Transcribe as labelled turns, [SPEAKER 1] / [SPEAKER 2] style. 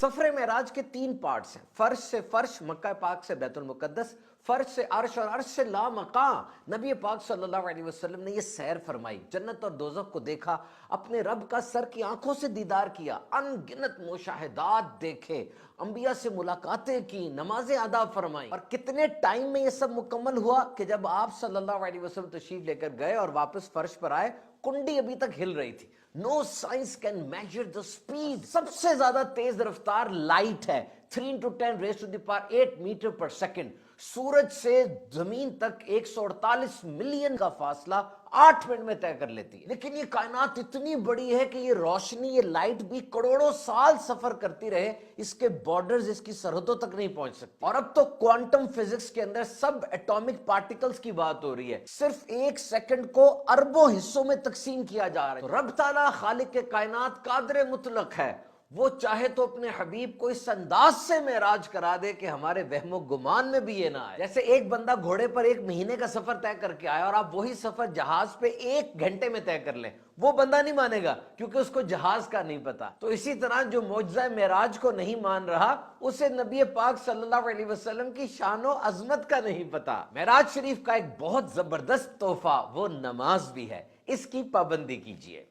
[SPEAKER 1] सफर मेराज के 3 पार्ट्स हैं। फर्श से फर्श, मक्का पाक से बैतुल मुकद्दस, फर्श से अर्श और अर्श से ला मकाम। नबी पाक सल्लल्लाहु अलैहि वसल्लम ने ये सैर फरमाई, जन्नत और दोज़ख को देखा, अपने रब का सर की आंखों से दीदार किया, अनगिनत मुशाहिदात देखे, अंबिया से मुलाकातें की, नमाजें अदा फरमाई। और कितने टाइम में ये सब मुकम्मल हुआ कि जब आप सल्लल्लाहु अलैहि वसल्लम तशरीफ लेकर गए और वापस फर्श पर आए, कुंडी अभी तक हिल रही थी। No science can measure the speed. सबसे ज्यादा तेज रफ्तार लाइट है, 3 into 10 raised to the power 8 metre पर सेकेंड। सूरज से जमीन तक 148 मिलियन का फासला 8 मिनट में तय कर लेती है। लेकिन ये कायनात इतनी बड़ी है कि ये रोशनी, ये लाइट भी करोड़ों साल सफर करती रहे, इसके बॉर्डर्स, इसकी सरहदों तक नहीं पहुंच सकती। और अब तो क्वांटम फिजिक्स के अंदर सब एटॉमिक पार्टिकल्स की बात हो रही है। सिर्फ 1 सेकंड को अरबों हिस्सों में तकसीम किया जा रहा है। तो रब ताला खालिक के कायनात कादर मुतलक है, वो चाहे तो अपने हबीब को इस अंदाज से मेराज करा दे कि हमारे वहमो गुमान में भी ये ना आए। जैसे एक बंदा घोड़े पर 1 महीने का सफर तय करके आया और आप वही सफर जहाज पे 1 घंटे में तय कर लें, वो बंदा नहीं मानेगा क्योंकि उसको जहाज का नहीं पता। तो इसी तरह जो मौजज़ा मेराज को नहीं मान रहा, उसे नबी पाक सल्लल्लाहु अलैहि वसल्लम की शान और अजमत का नहीं पता। मेराज शरीफ का एक बहुत जबरदस्त तोहफा वो नमाज भी है, इसकी पाबंदी कीजिए।